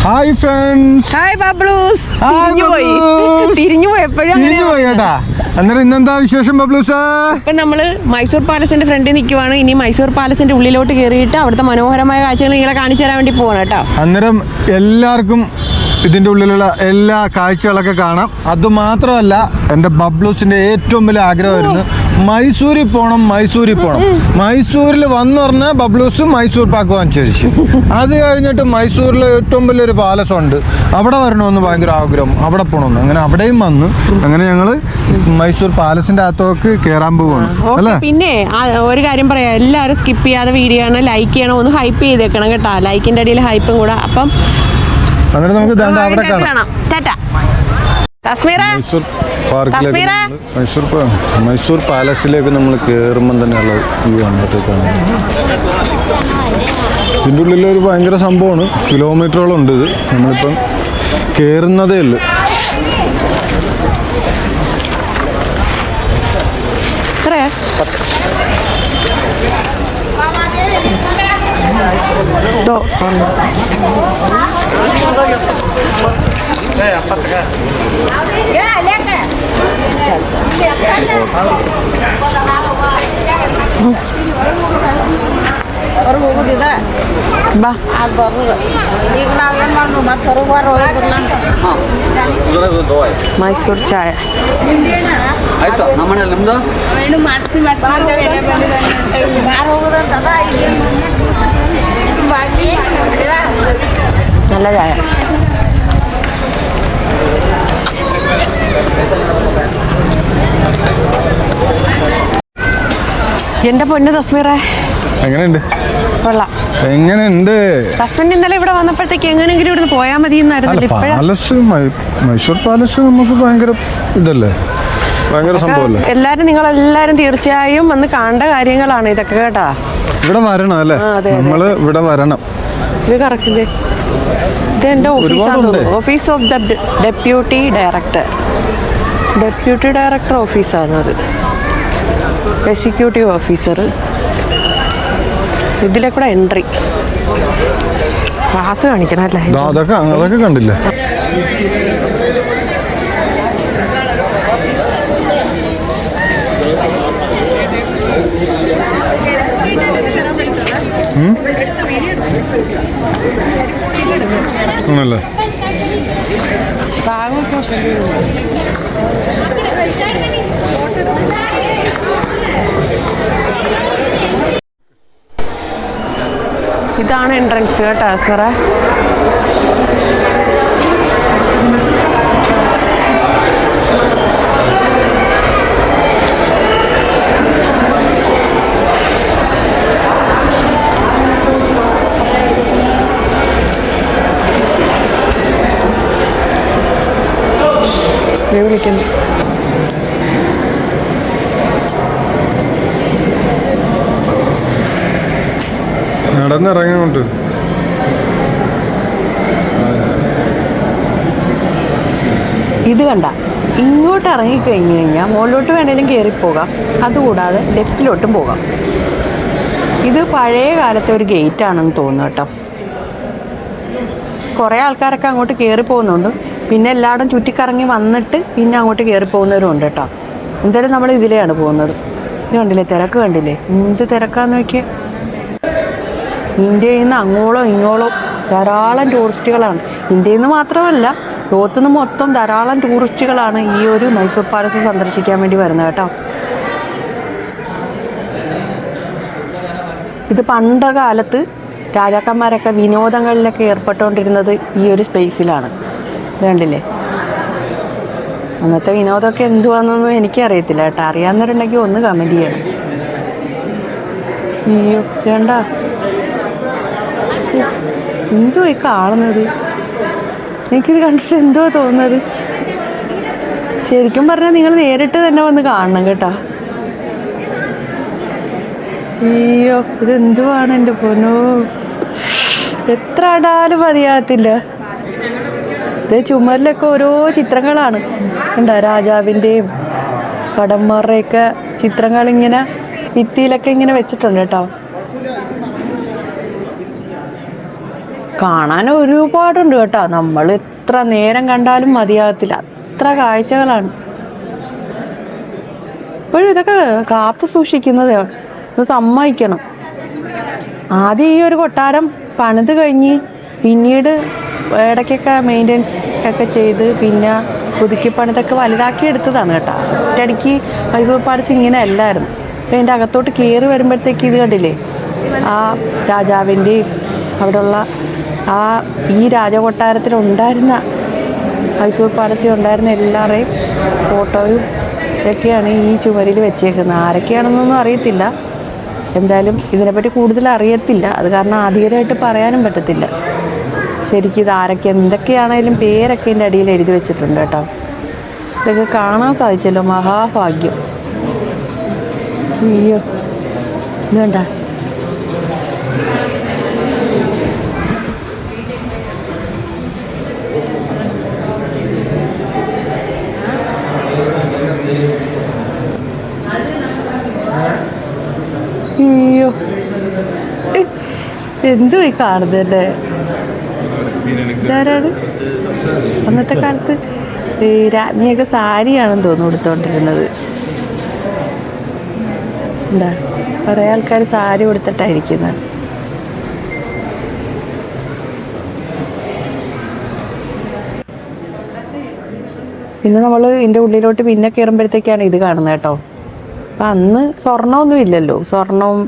Hi friends. Hi ബബ്ലൂസ്. തിരിഞ്ഞു പോയി കേട്ടാ. അന്നേരം ഇന്നെന്താ വിശേഷം ബബ്ലൂസ്? ഇപ്പൊ നമ്മള് മൈസൂർ പാലസിന്റെ ഫ്രണ്ടിൽ നിൽക്കുവാണ്. ഇനി മൈസൂർ പാലസിന്റെ ഉള്ളിലോട്ട് കയറിയിട്ട് അവിടുത്തെ മനോഹരമായ കാഴ്ചകൾ നിങ്ങളെ കാണിച്ചു തരാൻ വേണ്ടി പോകണം കേട്ടോ. അന്നേരം എല്ലാവർക്കും ഇതിൻ്റെ ഉള്ളിലുള്ള എല്ലാ കാഴ്ചകളൊക്കെ കാണാം. അതുമാത്രമല്ല, എൻ്റെ ബബ്ലൂസിൻ്റെ ഏറ്റവും വലിയ ആഗ്രഹമായിരുന്നു മൈസൂരിൽ പോകണം. മൈസൂരിൽ വന്നു പറഞ്ഞാൽ ബബ്ലൂസ് മൈസൂർ പാക്ക് വാങ്ങിച്ചു കഴിച്ചു. അത് കഴിഞ്ഞിട്ട് മൈസൂരിൽ ഏറ്റവും വലിയൊരു പാലസുണ്ട്, അവിടെ വരണമെന്ന് ഭയങ്കര ആഗ്രഹം, അവിടെ പോകണമെന്ന്. അങ്ങനെ അവിടെയും വന്നു. അങ്ങനെ ഞങ്ങൾ മൈസൂർ പാലസിൻ്റെ അകത്തേക്ക് കയറാൻ പോവുകയാണ് അല്ലേ. പിന്നെ ഒരു കാര്യം പറയാം, എല്ലാവരും സ്കിപ്പ് ചെയ്യാതെ വീഡിയോ ആണ് ലൈക്ക് ചെയ്യണം, ഒന്ന് ഹൈപ്പ് ചെയ്തേക്കണം കേട്ടോ. ലൈക്കിൻ്റെ അടിയിൽ ഹൈപ്പും കൂടെ. അപ്പം എന്നിട്ട് നമുക്ക് അവിടെ കാണാം. മൈസൂർ പാലസിലേക്ക് നമ്മൾ കയറുമ്പം തന്നെയുള്ള വ്യൂ ആണ്. ഇതിൻ്റെ ഉള്ളിലൊരു ഭയങ്കര സംഭവമാണ്. കിലോമീറ്ററുകളുണ്ട് ഇത്. നമ്മളിപ്പം കയറുന്നതേ ഉള്ളു. ಮೈಸೂರು ಚಾಯ್ ಆಯ್ತು ನಮ್ಮನೆ ನಿಮ್ದು നല്ല ചായ. എന്റെ പൊന്ന് തസ്മീറേ, എങ്ങനെയുണ്ട്? കൊള്ളാം. എങ്ങനെയുണ്ട്? ഹസ്ബൻഡ് ഇന്നലെ ഇവിടെ വന്നപ്പോഴത്തേക്ക് എങ്ങനെയെങ്കിലും ഇവിടുന്ന് പോയാൽ മതി എന്നായിരുന്നു. മൈസൂർ പാലസ് നമുക്ക് ഭയങ്കര ഇതല്ലേ, ഭയങ്കര സംഭവമല്ലേ. നിങ്ങളെല്ലാരും തീർച്ചയായും വന്ന് കാണേണ്ട കാര്യങ്ങളാണ് ഇതൊക്കെ കേട്ടാ. ഇവിടെ വരണം അല്ലേ, നമ്മള് ഇവിടെ വരണം. ഇത് കറക്റ്റ്. ഇത് എന്റെ ഓഫീസാണ്, office of the deputy director ഓഫീസാണ് അത്. Executive officer. ഇതിലെ കൂടെ എൻട്രി ക്ലാസ് കാണിക്കണം അല്ലേ. അതൊക്കെ കണ്ടില്ലേ. ആണല്ലേ. ഇതാണ് എൻട്രൻസ് കേട്ടോ സാറേ. വിളിക്കുന്നു. നടന്നിറങ്ങുന്നുണ്ട്. ഇത് കണ്ട, ഇങ്ങോട്ട് ഇറങ്ങിക്കഴിഞ്ഞു കഴിഞ്ഞാൽ മുകളിലോട്ട് വേണേലും കയറിപ്പോകാം, അതുകൂടാതെ ലെഫ്റ്റിലോട്ടും പോകാം. ഇത് പഴയ കാലത്തെ ഒരു ഗേറ്റ് ആണെന്ന് തോന്നുന്നു കേട്ടോ. കുറേ ആൾക്കാരൊക്കെ അങ്ങോട്ട് കയറി പോകുന്നുണ്ട്. പിന്നെ എല്ലായിടും ചുറ്റിക്കറങ്ങി വന്നിട്ട് പിന്നെ അങ്ങോട്ട് കയറി പോകുന്നവരും ഉണ്ട് കേട്ടോ. എന്തായാലും നമ്മൾ ഇതിലെയാണ് പോകുന്നത്. ഇത് കണ്ടില്ലേ, തിരക്ക് കണ്ടില്ലേ, എന്ത് തിരക്കാന്ന് നോക്കിയേ. ഇന്ത്യയിൽ നിന്ന് അങ്ങോളം ഇങ്ങോളം ധാരാളം ടൂറിസ്റ്റുകളാണ്. ഇന്ത്യയിൽ നിന്ന് മാത്രമല്ല, ലോകത്തുനിന്ന് മൊത്തം ധാരാളം ടൂറിസ്റ്റുകളാണ് ഈ ഒരു മൈസൂർ പാലസ് സന്ദർശിക്കാൻ വേണ്ടി വരുന്നത് കേട്ടോ. ഇത് പണ്ട കാലത്ത് രാജാക്കന്മാരൊക്കെ വിനോദങ്ങളിലൊക്കെ ഏർപ്പെട്ടുകൊണ്ടിരുന്നത് ഈ ഒരു സ്പേസിലാണ്. ഇത് കണ്ടില്ലേ. അന്നത്തെ വിനോദമൊക്കെ എന്തുവാണെന്നൊന്നും എനിക്കറിയത്തില്ല കേട്ടോ. അറിയാവുന്നവരുണ്ടെങ്കിൽ ഒന്ന് കമൻറ്റ് ചെയ്യണം. അയ്യോ വേണ്ട, എന്തുവാ കാണുന്നത്? എനിക്കിത് കണ്ടിട്ട് എന്തുവാ തോന്നുന്നത്? ശരിക്കും പറഞ്ഞാൽ നിങ്ങൾ നേരിട്ട് തന്നെ വന്ന് കാണണം കേട്ടോ. അയ്യോ ഇതെന്തുവാണ് എൻ്റെ പൊന്നോ, എത്ര അടാലും മതിയാകത്തില്ല. ഇത് ചുമരിലൊക്കെ ഓരോ ചിത്രങ്ങളാണ് കണ്ടോ, രാജാവിൻ്റെയും കടന്മാരുടെയൊക്കെ ചിത്രങ്ങളിങ്ങനെ ഭിത്തിയിലൊക്കെ ഇങ്ങനെ വെച്ചിട്ടുണ്ട് കേട്ടോ. കാണാൻ ഒരുപാടുണ്ട് കേട്ടോ. നമ്മൾ എത്ര നേരം കണ്ടാലും മതിയാകത്തില്ല, അത്ര കാഴ്ചകളാണ്. ഇപ്പോഴും ഇതൊക്കെ കാത്തു സൂക്ഷിക്കുന്നത് ഇത് സമ്മതിക്കണം. ആദ്യം ഈ ഒരു കൊട്ടാരം പണിത് കഴിഞ്ഞ് പിന്നീട് ഇടയ്ക്കൊക്കെ മെയിൻ്റെനൻസ് ഒക്കെ ചെയ്ത് പിന്നെ പുതുക്കി പണിതൊക്കെ വലുതാക്കി എടുത്തതാണ് കേട്ടോ. ഒറ്റയടിക്ക് മൈസൂർ പാലസ് ഇങ്ങനെ അല്ലായിരുന്നു. അപ്പം അതിൻ്റെ അകത്തോട്ട് കയറി വരുമ്പോഴത്തേക്ക് ഇത് കണ്ടില്ലേ, ആ രാജാവിൻ്റെയും അവിടെയുള്ള ഈ രാജകൊട്ടാരത്തിലുണ്ടായിരുന്ന മൈസൂർ പാലസിൽ ഉണ്ടായിരുന്ന എല്ലാവരുടെയും ഫോട്ടോയും ഇതൊക്കെയാണ് ഈ ചുമരിൽ വെച്ചേക്കുന്നത്. ആരൊക്കെയാണെന്നൊന്നും അറിയത്തില്ല. എന്തായാലും ഇതിനെപ്പറ്റി കൂടുതൽ അറിയത്തില്ല. അത് കാരണം ആധികാരികമായിട്ട് പറയാനും പറ്റത്തില്ല ശരിക്കും ഇത് ആരൊക്കെ എന്തൊക്കെയാണേലും പേരൊക്കെ എൻ്റെ അടിയിൽ എഴുതി വെച്ചിട്ടുണ്ട് കേട്ടോ. ഇതൊക്കെ കാണാൻ സാധിച്ചല്ലോ, മഹാഭാഗ്യം. അയ്യോ ഇത് വേണ്ട. അയ്യോ എന്തു ഈ കാണുന്നല്ലേ. ഇതാരാണ്? അന്നത്തെ കാലത്ത് ഈ രാജ്ഞിയൊക്കെ സാരിയാണെന്ന് തോന്നുന്നു കൊടുത്തോണ്ടിരുന്നത്. എന്താ കുറേ ആൾക്കാർ സാരി കൊടുത്തിട്ടായിരിക്കുന്നത്. പിന്നെ നമ്മൾ ഇതിൻ്റെ ഉള്ളിലോട്ട് പിന്നെ കയറുമ്പോഴത്തേക്കാണ് ഇത് കാണുന്നത് കേട്ടോ. അപ്പം അന്ന് സ്വർണ്ണമൊന്നും ഇല്ലല്ലോ. സ്വർണവും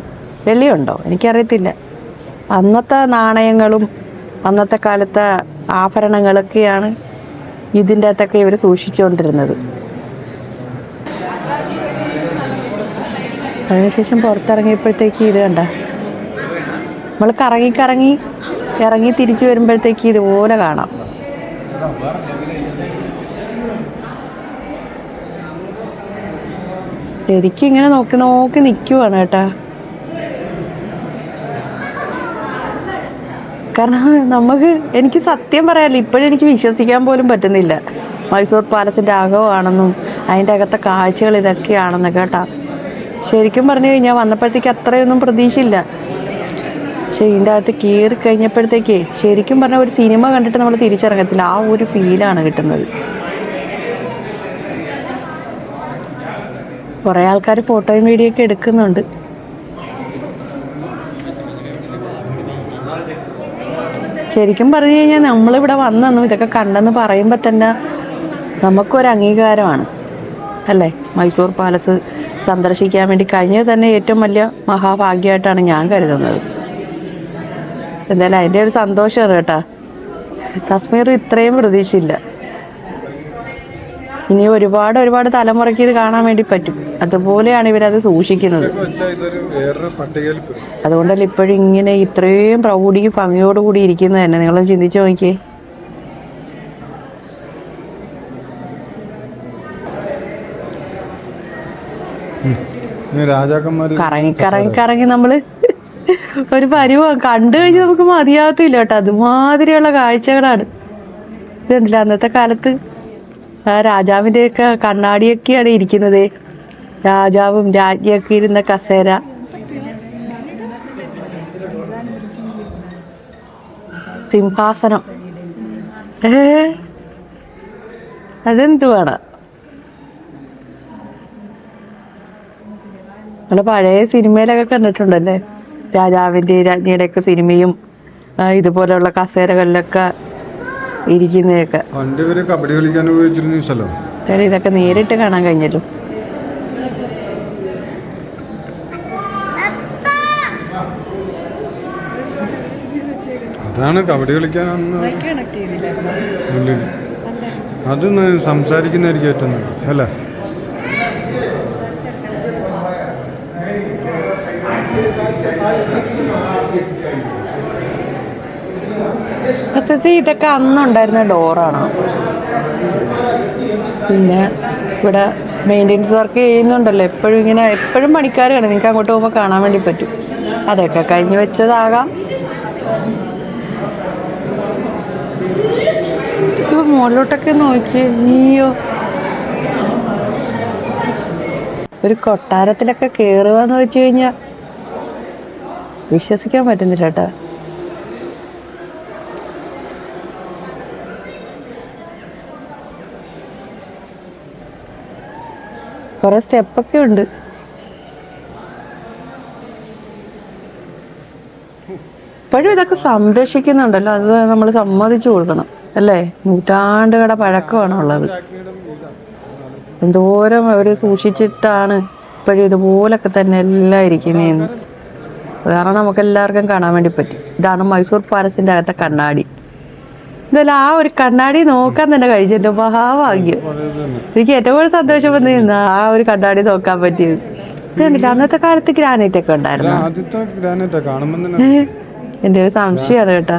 വെള്ളിയുണ്ടോ എനിക്കറിയത്തില്ല. അന്നത്തെ നാണയങ്ങളും അന്നത്തെ കാലത്തെ ആഭരണങ്ങളൊക്കെയാണ് ഇതിൻ്റെ അകത്തൊക്കെ ഇവർ സൂക്ഷിച്ചുകൊണ്ടിരുന്നത്. അതിനുശേഷം പുറത്തിറങ്ങിയപ്പോഴത്തേക്ക് ഇത് കണ്ട, നമ്മൾ കറങ്ങി ഇറങ്ങി തിരിച്ചു വരുമ്പോഴത്തേക്ക് ഇതുപോലെ കാണാം. ശരിക്കും ഇങ്ങനെ നോക്കി നിൽക്കുവാണ് കേട്ടാ. കാരണം എനിക്ക് സത്യം പറയാമല്ലോ, ഇപ്പോഴും എനിക്ക് വിശ്വസിക്കാൻ പോലും പറ്റുന്നില്ല മൈസൂർ പാലസിൻ്റെ അകമാണെന്നും അതിൻ്റെ അകത്തെ കാഴ്ചകൾ ഇതൊക്കെയാണെന്നൊക്കെ കേട്ടാ. ശരിക്കും പറഞ്ഞു കഴിഞ്ഞാൽ വന്നപ്പോഴത്തേക്ക് അത്രയൊന്നും പ്രതീക്ഷയില്ല. പക്ഷെ ഇതിൻ്റെ അകത്ത് കയറി കഴിഞ്ഞപ്പോഴത്തേക്ക് ശരിക്കും പറഞ്ഞാൽ ഒരു സിനിമ കണ്ടിട്ട് നമ്മൾ തിരിച്ചിറങ്ങത്തില്ല, ആ ഒരു ഫീലാണ് കിട്ടുന്നത്. കുറേ ആൾക്കാർ ഫോട്ടോയും വീഡിയോ ഒക്കെ എടുക്കുന്നുണ്ട്. ശരിക്കും പറഞ്ഞു കഴിഞ്ഞാൽ നമ്മളിവിടെ വന്നു ഇതൊക്കെ കണ്ടെന്ന് പറയുമ്പോൾ തന്നെ നമുക്കൊരു അംഗീകാരമാണ് അല്ലേ. മൈസൂർ പാലസ് സന്ദർശിക്കാൻ വേണ്ടി കഴിഞ്ഞത് തന്നെ ഏറ്റവും വലിയ മഹാഭാഗ്യമായിട്ടാണ് ഞാൻ കരുതുന്നത്. എന്തായാലും അതിൻ്റെ ഒരു സന്തോഷമാണ് കേട്ടോ. കശ്മീർ ഇത്രയും പ്രതീക്ഷയില്ല. ഇനി ഒരുപാട് തലമുറയ്ക്ക് ഇത് കാണാൻ വേണ്ടി പറ്റും. അതുപോലെയാണ് ഇവരത് സൂക്ഷിക്കുന്നത്. അതുകൊണ്ടല്ലേ ഇപ്പോഴും ഇങ്ങനെ ഇത്രയും പ്രൗഢിയും ഭംഗിയോടുകൂടി ഇരിക്കുന്നത് തന്നെ. നിങ്ങളും ചിന്തിച്ചു നോക്കിയേ. കറങ്ങി നമ്മള് ഒരു പരിവാ കണ്ടു കഴിഞ്ഞ് നമുക്ക് മതിയാകത്തില്ല കേട്ടോ. അതുമാതിരിയുള്ള കാഴ്ചകളാണ്. ഇതുണ്ടല്ലോ അന്നത്തെ കാലത്ത് ആ രാജാവിൻ്റെയൊക്കെ കണ്ണാടിയൊക്കെയാണ് ഇരിക്കുന്നത്. രാജാവും രാജ്ഞിയൊക്കെ ഇരുന്ന കസേര. സിംഹാസനം. അതെന്തുവാണ്? നമ്മള് പഴയ സിനിമയിലൊക്കെ കണ്ടിട്ടുണ്ടല്ലേ, രാജാവിൻ്റെ രാജ്ഞിയുടെ ഒക്കെ സിനിമയും ഇതുപോലെയുള്ള കസേരകളിലൊക്കെ ഇരിക്കുന്നതൊക്കെ. കബഡി കളിക്കാൻ ഇതൊക്കെ നേരിട്ട് കാണാൻ കഴിഞ്ഞല്ലോ. അതാണ് കബഡി കളിക്കാൻ. അത് സംസാരിക്കുന്നതായിരിക്കും ഏറ്റവും അല്ല. സത്യത്തിൽ ഇതൊക്കെ അന്നുണ്ടായിരുന്ന ഡോറാണ്. പിന്നെ ഇവിടെ മെയിൻ്റെനൻസ് വർക്ക് ചെയ്യുന്നുണ്ടല്ലോ എപ്പോഴും പണിക്കാരാണ്. നിങ്ങൾക്ക് അങ്ങോട്ട് പോകുമ്പോൾ കാണാൻ വേണ്ടി പറ്റും. അതൊക്കെ കഴിഞ്ഞ് വെച്ചതാകാം. ഇപ്പൊ മുകളിലോട്ടൊക്കെ നോക്കിയേ. അയ്യോ, ഒരു കൊട്ടാരത്തിലൊക്കെ കയറുകയെന്ന് വെച്ച് കഴിഞ്ഞാൽ വിശ്വസിക്കാൻ പറ്റുന്നില്ല കേട്ടോ. കുറെ സ്റ്റെപ്പൊക്കെ ഉണ്ട്. ഇപ്പോഴും ഇതൊക്കെ സംരക്ഷിക്കുന്നുണ്ടല്ലോ, അത് നമ്മൾ സമ്മതിച്ചു കൊടുക്കണം അല്ലേ. നൂറ്റാണ്ടുകളുടെ പഴക്കമാണ് ഉള്ളത്. എന്തോരം അവർ സൂക്ഷിച്ചിട്ടാണ് ഇപ്പോഴും ഇതുപോലൊക്കെ തന്നെ എല്ലാം ഇരിക്കുന്നതെന്ന്. കാരണം നമുക്ക് എല്ലാവർക്കും കാണാൻ വേണ്ടി പറ്റും. ഇതാണ് മൈസൂർ പാലസിന്റെ അകത്തെ കണ്ണാടി. എന്തായാലും ആ ഒരു കണ്ണാടി നോക്കാൻ തന്നെ കഴിഞ്ഞിട്ട് മഹാഭാഗ്യം. എനിക്ക് ഏറ്റവും കൂടുതൽ സന്തോഷം വന്നിരുന്ന ആ ഒരു കണ്ണാടി നോക്കാൻ പറ്റിയത്. ഇത് കണ്ടില്ല, അന്നത്തെ കാലത്ത് ഗ്രാനൈറ്റ് ഒക്കെ ഉണ്ടായിരുന്നു. എൻ്റെ ഒരു സംശയമാണ് കേട്ടാ.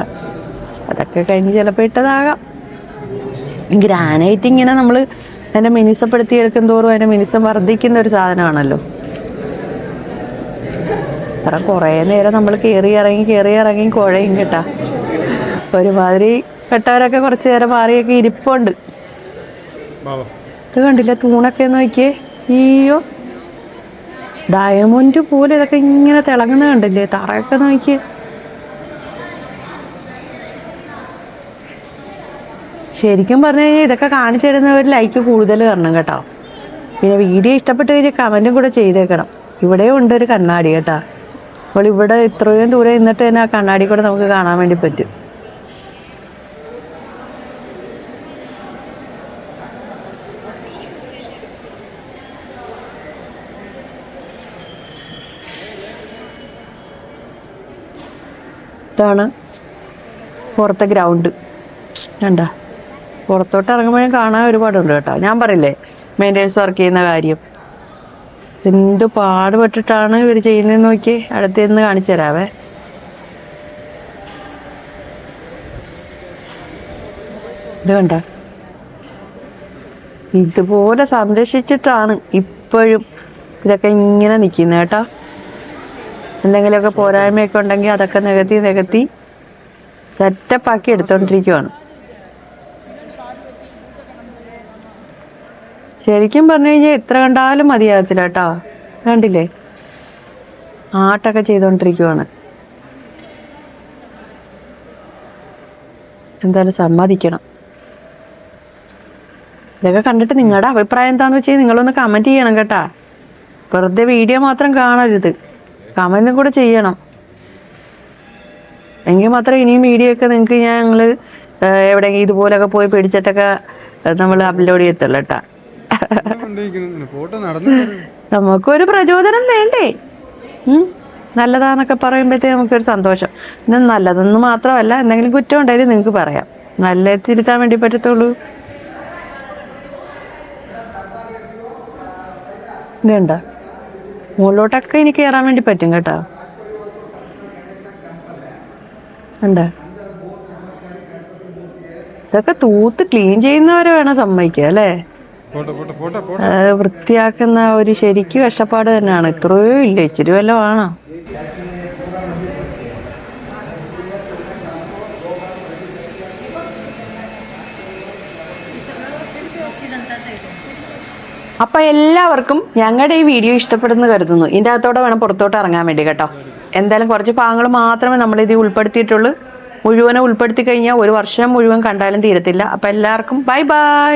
അതൊക്കെ കഴിഞ്ഞ് ചിലപ്പോൾ ഇട്ടതാകാം. ഗ്രാനൈറ്റ് ഇങ്ങനെ നമ്മൾ അതിനെ മിനുസപ്പെടുത്തി എടുക്കും തോറും അതിന്റെ മിനുസം വർദ്ധിക്കുന്ന ഒരു സാധനമാണല്ലോ. കാരണം കുറേ നേരം നമ്മൾ കയറി ഇറങ്ങി കുഴയും കേട്ടാ. ഒരുമാതിരി പെട്ടവരൊക്കെ കുറച്ച് നേരം മാറിയൊക്കെ ഇരിപ്പുണ്ട്. ഇത് കണ്ടില്ല, തൂണൊക്കെ നോക്കിയേ. അയ്യോ, ഡയമണ്ട് പോലെ ഇതൊക്കെ ഇങ്ങനെ തിളങ്ങുന്ന കണ്ടില്ലേ. തറയൊക്കെ നോക്കിയേ. ശരിക്കും പറഞ്ഞു കഴിഞ്ഞാൽ ഇതൊക്കെ കാണിച്ചു തരുന്നവർ ലൈക്ക് കൂടുതൽ തരണം കേട്ടോ. പിന്നെ വീഡിയോ ഇഷ്ടപ്പെട്ട് കഴിഞ്ഞാൽ കമൻറ്റും കൂടെ ചെയ്തേക്കണം. ഇവിടെയും ഉണ്ട് ഒരു കണ്ണാടി കേട്ടോ. അപ്പോൾ ഇവിടെ ഇത്രയും ദൂരം നിന്നിട്ട് തന്നെ ആ കണ്ണാടി കൂടെ നമുക്ക് കാണാൻ വേണ്ടി പറ്റും. ഇതാണ് പുറത്തെ ഗ്രൗണ്ട്. കണ്ടാ, പുറത്തോട്ട് ഇറങ്ങുമ്പോഴും കാണാൻ ഒരുപാടുണ്ട് കേട്ടോ. ഞാൻ പറയില്ലേ മെയിൻ്റെനൻസ് വർക്ക് ചെയ്യുന്ന കാര്യം, എന്ത് പാടുപെട്ടിട്ടാണ് ഇവർ ചെയ്യുന്നതെന്ന് നോക്കി. അടുത്ത് നിന്ന് കാണിച്ചു തരാവേ. ഇത് കണ്ട, ഇതുപോലെ സംരക്ഷിച്ചിട്ടാണ് ഇപ്പോഴും ഇതൊക്കെ ഇങ്ങനെ നിൽക്കുന്നത് കേട്ടോ. എന്തെങ്കിലുമൊക്കെ പോരായ്മയൊക്കെ ഉണ്ടെങ്കിൽ അതൊക്കെ നികത്തി സെറ്റപ്പാക്കി എടുത്തോണ്ടിരിക്കുവാണ്. ശരിക്കും പറഞ്ഞു കഴിഞ്ഞാൽ എത്ര കണ്ടാലും മതിയാകത്തില്ല കേട്ടോ. കണ്ടില്ലേ, ആട്ടൊക്കെ ചെയ്തോണ്ടിരിക്കുവാണ്. എന്തായാലും സമ്മതിക്കണം. ഇതൊക്കെ കണ്ടിട്ട് നിങ്ങളുടെ അഭിപ്രായം എന്താണെന്ന് വെച്ചാൽ നിങ്ങളൊന്ന് കമൻറ്റ് ചെയ്യണം കേട്ടാ. വെറുതെ വീഡിയോ മാത്രം കാണരുത്, കമൻറ്റും കൂടെ ചെയ്യണം. എങ്കിൽ മാത്രമേ ഇനിയും വീഡിയോ ഒക്കെ നിങ്ങൾക്ക് ഞങ്ങൾ എവിടെയെങ്കിലും ഇതുപോലൊക്കെ പോയി പിടിച്ചിട്ടൊക്കെ നമ്മൾ അപ്ലോഡ് ചെയ്യത്തുള്ളൂ കേട്ടാ. നമുക്കൊരു പ്രചോദനം വേണ്ടേ? നല്ലതാന്നൊക്കെ പറയുമ്പോഴത്തേ നമുക്കൊരു സന്തോഷം. പിന്നെ നല്ലതെന്ന് മാത്രമല്ല, എന്തെങ്കിലും കുറ്റം ഉണ്ടെങ്കിലും നിങ്ങൾക്ക് പറയാം. നല്ല തിരുത്താൻ വേണ്ടി പറ്റത്തുള്ളൂ. ഇതുണ്ട, മുകളിലോട്ടൊക്കെ ഇനി കയറാൻ വേണ്ടി പറ്റും കേട്ടോ. ഉണ്ട്, ഇതൊക്കെ തൂത്ത് ക്ലീൻ ചെയ്യുന്നവരെ വേണം സമ്മതിക്കുക അല്ലേ. വൃത്തിയാക്കുന്ന ഒരു ശരിക്കും കഷ്ടപ്പാട് തന്നെയാണ്. ഇത്രയോ ഇല്ല, ഇച്ചിരി വല്ലതും ആണോ. അപ്പൊ എല്ലാവർക്കും ഞങ്ങളുടെ ഈ വീഡിയോ ഇഷ്ടപ്പെടുന്നു കരുതുന്നു. ഇതിൻ്റെ അകത്തോടെ വേണം പുറത്തോട്ട് ഇറങ്ങാൻ വേണ്ടി കേട്ടോ. എന്തായാലും കുറച്ച് ഭാഗങ്ങൾ മാത്രമേ നമ്മളിത് ഉൾപ്പെടുത്തിയിട്ടുള്ളൂ. മുഴുവനെ ഉൾപ്പെടുത്തി കഴിഞ്ഞാൽ ഒരു വർഷം മുഴുവൻ കണ്ടാലും തീരത്തില്ല. അപ്പൊ എല്ലാവർക്കും ബൈ ബൈ.